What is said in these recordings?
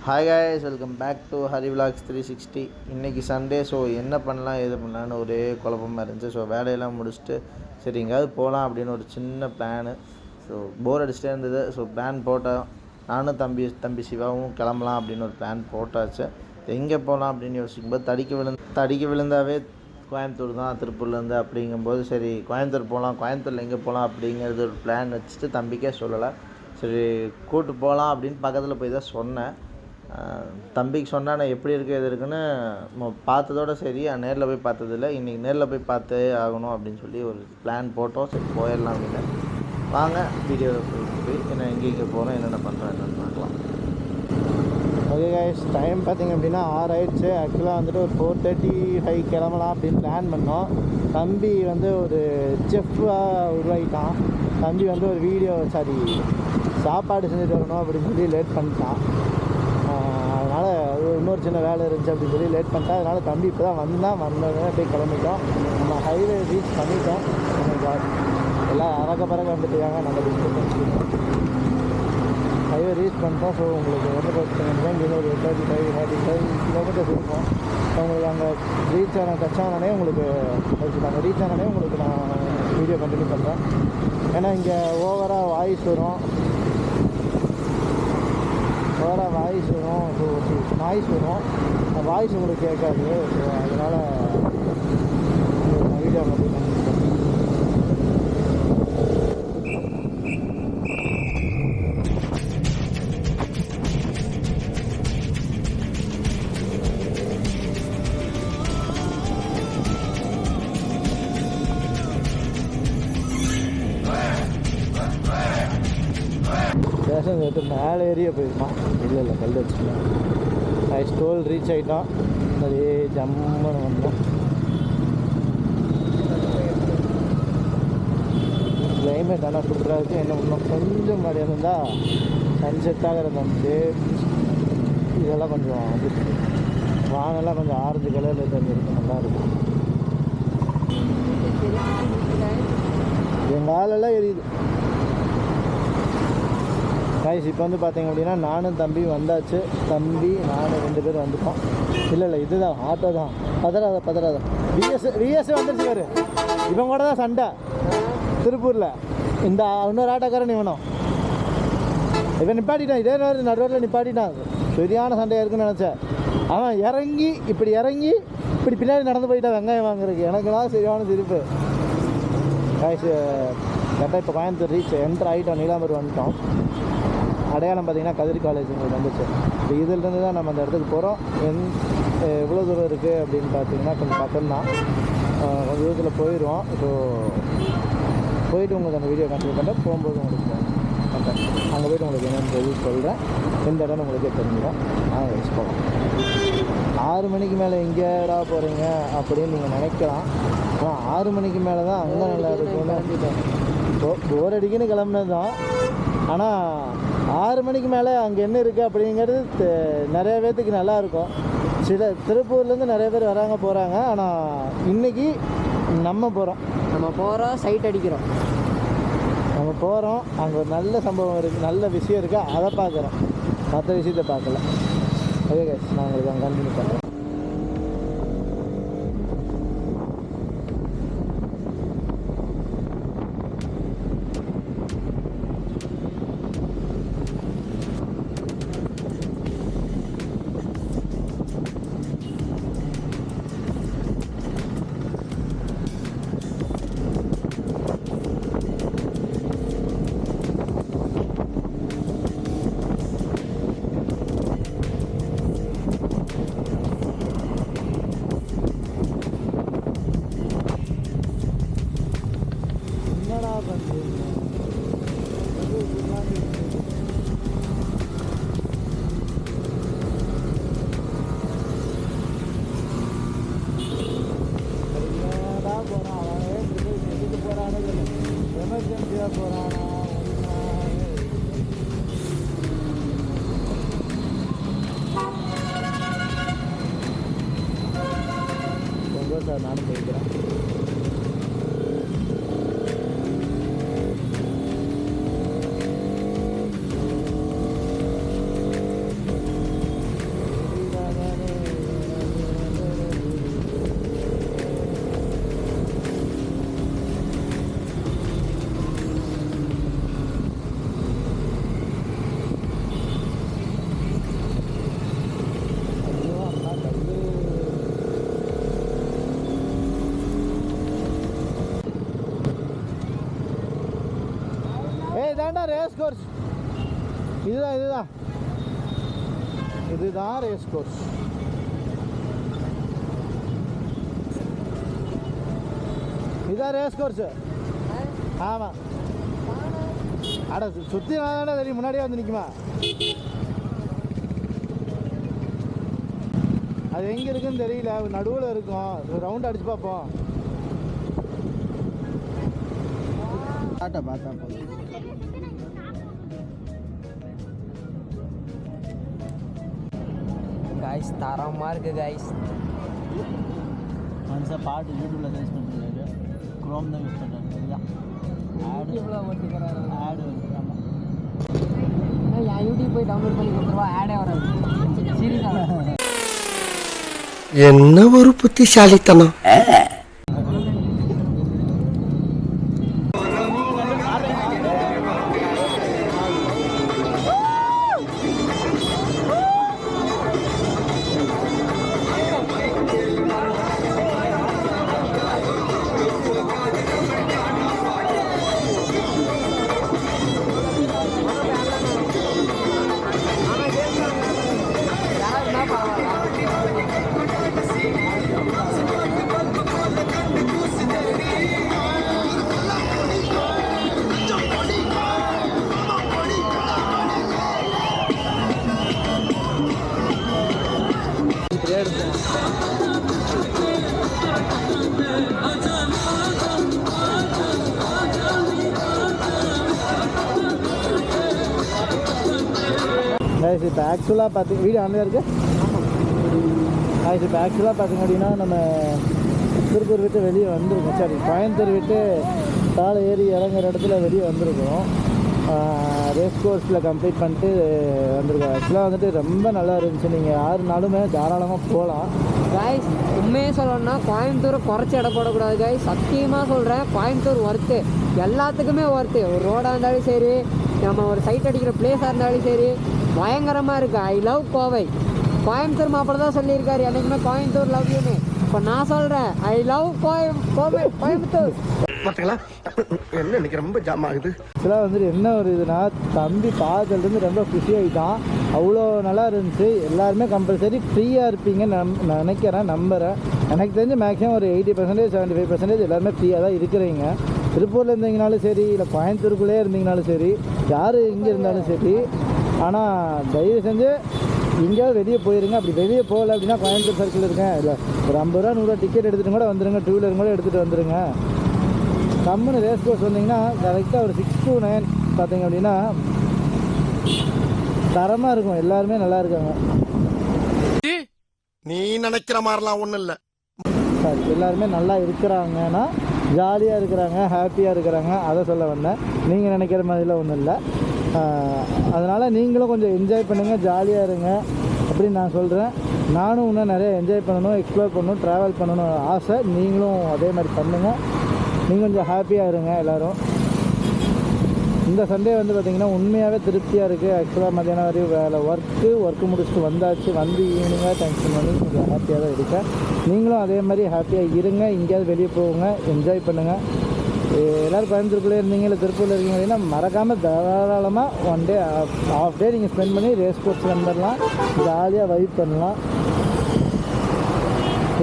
Hi guys, welcome back to Hari vlogs 360. இன்றைக்கி Sunday. So என்ன பண்ணலாம் எது பண்ணலான்னு ஒரே குழப்பமாக இருந்துச்சு. ஸோ வேலையெல்லாம் முடிச்சுட்டு சரி எங்கேயாவது போகலாம் அப்படின்னு ஒரு சின்ன பிளானு. ஸோ போர் அடிச்சுட்டே இருந்தது. ஸோ பிளான் போட்டோம். நானும் தம்பி சிவாவும் கிளம்பலாம் அப்படின்னு ஒரு பிளான் போட்டாச்சு. எங்கே போகலாம் அப்படின்னு யோசிக்கும்போது தடிக்க விழுந்தாவே கோயம்புத்தூர் தான், திருப்பூர்லேருந்து. அப்படிங்கும்போது சரி கோயம்புத்தூர் போகலாம், கோயம்புத்தூரில் எங்கே போகலாம் அப்படிங்கிறது ஒரு பிளான் வச்சுட்டு தம்பிக்கே சொல்லலை. சரி கூப்பிட்டு போகலாம் அப்படின்னு பக்கத்தில் போய் தான் சொன்னேன். தம்பிக்கு சொன்னால் நான் எப்படி இருக்குது எது இருக்குன்னு பார்த்ததோடு சரி, நேரில் போய் பார்த்ததில்ல. இன்றைக்கி நேரில் போய் பார்த்தே ஆகணும் அப்படின்னு சொல்லி ஒரு பிளான் போட்டோம். சரி போயிடலாம் அப்படின்னு. வாங்க வீடியோவில் போய் என்ன எங்கே போகிறோம், என்னென்ன பண்ணுறோம் என்னென்னு பார்க்கலாம். ஓகே கைஸ், டைம் பார்த்திங்க அப்படின்னா 6 ஆயிடுச்சு. ஆக்சுவலாக வந்துட்டு ஒரு 4:35 கிளம்பலாம் அப்படின்னு பிளான் பண்ணோம். தம்பி வந்து ஒரு செஃப்பாக உருவாகிட்டான். தம்பி வந்து ஒரு சாப்பாடு செஞ்சுட்டு வரணும் அப்படின்னு சொல்லி லேட் பண்ணிட்டான். அதனால் இன்னொரு சின்ன வேலை இருந்துச்சு அப்படின்னு சொல்லி லேட் பண்ணிட்டேன். அதனால் தம்பி இப்போ தான் வந்தோடனே போய் கிளம்பிட்டோம். நம்ம ஹைவே ரீச் பண்ணிட்டோம். எல்லாம் பறக்க வந்துட்டுருக்காங்க. நம்ம ஹைவே ரீச் பண்ணிட்டோம். ஸோ உங்களுக்கு வந்து பார்த்தீங்கன்னா இங்கே ஒரு 35 கிலோமீட்டர்ஸ் இருக்கும். உங்களுக்கு அங்கே ரீச் ஆனோடனே உங்களுக்கு நான் வீடியோ கண்டினியூ பண்ணுறேன். ஏன்னா இங்கே ஓவராக வாய்ஸ் வரும். ஸோ நாய்ஸ் வரும். வாய்ஸ் உங்களுக்கு கேட்காது. ஸோ அதனால் வீடியோ மட்டும் ஸ்டேஷன் வந்துட்டு மேலே ஏறிய போயிருக்கான். இல்லை கல் வச்சுக்கலாம். ஸ்டோல் ரீச் ஆகிட்டோம். அதே ஜம்முன்னு வந்தோம். கிளைமேட் ஆனால் சூப்பராக இருக்குது. என்ன இன்னும் கொஞ்சம் மாதிரி இருந்தால் சன்செட் ஆகிறது வந்து இதெல்லாம் கொஞ்சம் வானெல்லாம் கொஞ்சம் ஆரஞ்சு கலரில் தெரிஞ்சிருக்கு. நல்லாயிருக்கும். எங்கள் ஆளெல்லாம் எரியுது கைஸ். இப்போ வந்து பார்த்தீங்க அப்படின்னா நானும் தம்பி வந்தாச்சு. நானும் 2 பேர் வந்துட்டோம். இல்லை இதுதான் ஆட்டோ தான். பதறாத விஎஸ் வந்துருச்சு பேர். இவன் கூட தான் சண்டை திருப்பூரில். இந்த இன்னொரு ஆட்டோக்காரன் இவனும் இவன் நிப்பாட்டிட்டான். இதே நேரம் நடுவில் நிப்பாட்டிட்டான். சரியான சண்டையாக இருக்குன்னு நினச்சேன். அவன் இப்படி பின்னாடி நடந்து போயிட்டான் வெங்காயம் வாங்குறதுக்கு. எனக்குலாம் சரியான சிரிப்பு கைஸ். கரெக்டாக இப்போ கோயம்புத்தூர் ரீச் என்ட்ரு ஆகிட்டோம். நீலாம்பூர் வந்துட்டோம். அடையாளம் பார்த்திங்கன்னா கதிரி காலேஜ் உங்களுக்கு வந்துச்சு. இப்போ இதிலிருந்து தான் நம்ம அந்த இடத்துக்கு போகிறோம். எவ்வளோ தூரம் இருக்குது அப்படின்னு பார்த்தீங்கன்னா கொஞ்சம் பக்கம்தான். கொஞ்சம் தூரத்தில் போயிடுவோம். ஸோ போயிட்டு உங்களுக்கு அந்த வீடியோ கண்டினியூ பண்ணுறேன். போகும்போது உங்களுக்கு பண்ணுறேன். அங்கே போய்ட்டு உங்களுக்கு என்னென்னு சொல்கிறேன். இந்த இடம் உங்களுக்கே தெரிஞ்சிடும். நாங்கள் யூஸ் போகலாம். 6 மணிக்கு மேலே எங்கேடா போகிறீங்க அப்படின்னு நீங்கள் நினைக்கலாம். ஆனால் 6 மணிக்கு மேலே தான் அங்கே நல்லா இருக்குன்னு போர் அடிக்குன்னு கிளம்புனது தான். ஆனால் 6 மணிக்கு மேலே அங்கே என்ன இருக்குது அப்படிங்கிறது நிறைய பேர்த்துக்கு நல்லாயிருக்கும். திருப்பூர்லேருந்து நிறைய பேர் வராங்க போகிறாங்க. ஆனால் இன்றைக்கி நம்ம போகிறோம் சைட் அடிக்கிறோம். நம்ம போகிறோம். அங்கே ஒரு நல்ல சம்பவம் இருக்குது, நல்ல விஷயம் இருக்குது. அதை பார்க்குறோம், மற்ற விஷயத்தை பார்க்கல. ஓகே கைஸ், நான் உங்களுக்கு அங்கே கண்டினியூ பண்ணுறேன். எமர்ஜென்சியாக போகிறானா ரொம்ப சார் நானும் போய்க்கிறேன். இதாண்டா ரேஸ் கோர்ஸ். இதுதான் ரேஸ் கோர்ஸ். இதான் ரேஸ் கோர்ஸு. ஆமாம். அட சுற்றி வாங்க தெரியும், முன்னாடியே வந்து நிற்குமா. அது எங்கே இருக்குன்னு தெரியல, நடுவில் இருக்கும். ரவுண்ட் அடிச்சு பார்ப்போம். பார்த்தா गाइस தரமா இருக்கு गाइस. மனுஷன் பாட்டு யூடியூப்ல சர்ச் பண்ணிருக்காரு. குரோம் தான் யூஸ் பண்றாரு. சரியா ஆட் யூடியூப்ல போட்டுக்கறாரு. ஆட் வந்து ஆமா. நான் யூடியூப் போய் டவுன்லோட் பண்ணி கொடுத்துறவா, ஆடே வராது. சீரியஸா என்ன ஒரு புத்திசாலித்தனம். இப்போ ஆக்சுவலாக பார்த்திங்க வீடு ஆன்லைன் இருக்குது. இப்போ ஆக்சுவலாக பார்த்திங்க அப்படின்னா நம்ம திருப்பூர் விட்டு வெளியே வந்திருக்கோம். சரி, கோயம்புத்தூர் விட்டு சாலை ஏறி இறங்குற இடத்துல வெளியே வந்திருக்கோம். ரேஸ் கோர்ஸில் கம்ப்ளீட் பண்ணிட்டு வந்திருக்கோம். ஆக்சுவலாக வந்துட்டு ரொம்ப நல்லா இருந்துச்சு. நீங்கள் 6 நாளுமே தாராளமாக போகலாம். गाइस உண்மையே சொல்லணும்னா கோயம்புத்தூரை குறைச்சி இட போடக்கூடாது गाइस. சத்தியமாக சொல்கிறேன், கோயம்புத்தூர் ஒர்த்து, எல்லாத்துக்குமே ஒர்த்து. ஒரு ரோடாக இருந்தாலும் சரி, நம்ம ஒரு சைட் அடிக்கிற பிளேஸாக இருந்தாலும் சரி, பயங்கரமாக இருக்குது. I love Kovai. கோயம்புத்தூர் மாப்பிள்ள தான் சொல்லியிருக்காரு என்றைக்குமே கோயம்புத்தூர் லவ் யூன்னு. இப்போ நான் சொல்கிறேன், ஐ லவ் கோயம்புத்தூர். பார்த்தீங்களா என்ன இன்னைக்கு ரொம்ப ஜாம் ஆகுது. ஆக்சுவலாக வந்துட்டு என்ன ஒரு இதுனா, தம்பி பார்த்ததுலேருந்து ரொம்ப குஷி ஆகிட்டான். அவ்வளோ நல்லா இருந்துச்சு. எல்லாருமே கம்பல்சரி ஃப்ரீயாக இருப்பீங்கன்னு நம்புகிறேன். எனக்கு தெரிஞ்சு மேக்ஸிமம் ஒரு 80% 75% எல்லாருமே ஃப்ரீயாக தான் இருக்கிறீங்க. திருப்பூரில் இருந்தீங்கனாலும் சரி, இல்லை கோயம்புத்தூருக்குள்ளே இருந்தீங்கனாலும் சரி, யார் எங்கே இருந்தாலும் சரி. ஆனால் தயவு செஞ்சு எங்கேயாவது வெளியே போயிருங்க. அப்படி வெளியே போகல அப்படின்னா கோயம்புத்தூர் சர்க்கிள் இருக்கேன், இல்லை ஒரு 50 ரூபா 100 ரூபா டிக்கெட் எடுத்துகிட்டு கூட வந்துடுங்க. 2 வீலர் கூட எடுத்துகிட்டு வந்துடுங்க. கம்முன்னு ரேஸ் கோர்ஸ் வந்தீங்கன்னா கரெக்டாக ஒரு 6 to 9 பார்த்தீங்க அப்படின்னா தரமாக இருக்கும். எல்லாருமே நல்லா இருக்காங்க. நீ நினைக்கிற மாதிரிலாம் ஒன்றும் இல்லை. சாரி, எல்லாருமே நல்லா இருக்கிறாங்கன்னா ஜாலியாக இருக்கிறாங்க, ஹாப்பியாக இருக்கிறாங்க, அதை சொல்ல வந்தேன். நீங்கள் நினைக்கிற மாதிரிலாம் ஒன்றும் இல்லை. அதனால் நீங்களும் கொஞ்சம் என்ஜாய் பண்ணுங்கள், ஜாலியாக இருங்க அப்படின்னு நான் சொல்கிறேன். நானும் இன்னும் நிறைய என்ஜாய் பண்ணணும், எக்ஸ்ப்ளோர் பண்ணணும், ட்ராவல் பண்ணணும் ஆசை. நீங்களும் அதே மாதிரி பண்ணுங்கள். நீங்கள் கொஞ்சம் ஹாப்பியாக இருங்க எல்லோரும். இந்த சண்டே வந்து பார்த்திங்கன்னா உண்மையாகவே திருப்தியாக இருக்குது. ஆக்சுவலாக மத்தியானம் வரையும் வேலை ஒர்க்கு முடிச்சுட்டு வந்தாச்சு. வந்து ஈவினிங்காக டென்ஷன் பண்ணி கொஞ்சம் ஹாப்பியாக தான் இருக்கேன். நீங்களும் அதே மாதிரி ஹாப்பியாக இருங்க. எங்கேயாவது வெளியே போங்க, என்ஜாய் பண்ணுங்கள். எல்லோரும் கோயம்புத்தூருக்குள்ளே இருந்தீங்க, இல்லை திருப்பூரில் இருக்கீங்க அப்படின்னா மறக்காமல் தாராளமாக 1 day half day நீங்கள் ஸ்பெண்ட் பண்ணி ரேஸ் கோர்ஸ் வந்துடலாம். ஜாலியாக வைப் பண்ணலாம்.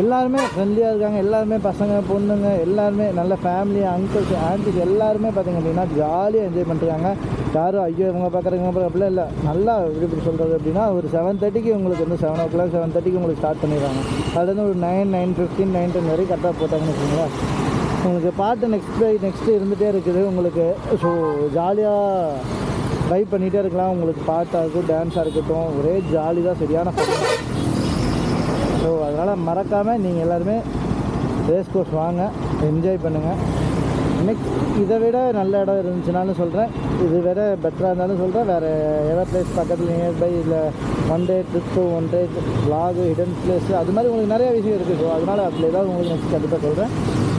எல்லாருமே ஃப்ரெண்ட்லியாக இருக்காங்க. எல்லாருமே பசங்க பொண்ணுங்க எல்லாருமே நல்ல ஃபேமிலி, அங்கிள்ஸ் ஆன்டிஸ் எல்லாருமே பார்த்திங்க அப்படின்னா ஜாலியாக என்ஜாய் பண்ணுறாங்க. யாரும் ஐயோ இவங்க பார்க்குறவங்க அப்படிலாம் இல்லை. நல்லா எப்படி சொல்கிறது அப்படின்னா ஒரு 7:30க்கு உங்களுக்கு வந்து 7 o'clock 7:30க்கு உங்களுக்கு ஸ்டார்ட் பண்ணிடுறாங்க. அதுலேருந்து ஒரு 9, 9:15, 9:10 வரைக்கும் கரெக்டாக போட்டாங்கன்னு வச்சுக்கோங்களேன். உங்களுக்கு பாட்டு நெக்ஸ்ட்டு இருந்துகிட்டே இருக்குது உங்களுக்கு. ஸோ ஜாலியாக வைப் பண்ணிகிட்டே இருக்கலாம். உங்களுக்கு பாட்டாக இருக்கட்டும், டான்ஸாக இருக்கட்டும், ஒரே ஜாலி தான், சரியான ஃபன். ஸோ அதனால் மறக்காமல் நீங்கள் எல்லாருமே ரேஸ் கோர்ஸ் வாங்க, என்ஜாய் பண்ணுங்கள். நெக்ஸ்ட் இதை விட நல்ல இடம் இருந்துச்சுனாலும் சொல்கிறேன், இது விட பெட்டராக இருந்தாலும் சொல்கிறேன். வேறு ஏதாவது பிளேஸ் பக்கத்தில் நியர்பை, இல்லை 1 day trip, 1 day vlog, hidden place, அது மாதிரி உங்களுக்கு நிறைய விஷயம் இருக்குது. ஸோ அதனால் அதில் ஏதாவது உங்களுக்கு நெக்ஸ்ட் கண்டிப்பாக சொல்கிறேன்.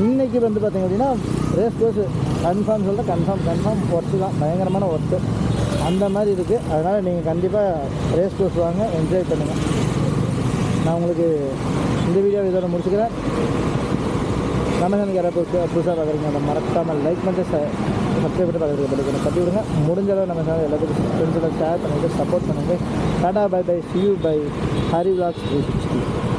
இன்றைக்கி வந்து பார்த்திங்க அப்படின்னா ரேஸ் கோர்ஸ் கன்ஃபார்ம் சொல்கிறேன். கன்ஃபார்ம் ஒர்த்து தான், பயங்கரமான ஒர்த்து அந்த மாதிரி இருக்குது. அதனால் நீங்கள் கண்டிப்பாக ரேஸ் கோர்ஸ் வாங்க, என்ஜாய் பண்ணுங்கள். நான் உங்களுக்கு இந்த வீடியோ இதோட முடிச்சுக்கிறேன். நம்ம சேனலுக்கு யாராவது புதுசாக பார்க்குறீங்க அதை மறக்காமல் லைக் பண்ணிட்டு சப்ஸ்கிரைப் பண்ணி பார்க்குறதுக்கு படிக்கணும் தட்டி விடுங்க. முடிஞ்ச அளவு நம்ம சேனல் எல்லாத்துக்கும் ஃப்ரெண்ட்ஸோட ஷேர் பண்ணிவிட்டு சப்போர்ட் பண்ணுங்கள். Tata bye bye, see you bye Hari vlogs 360.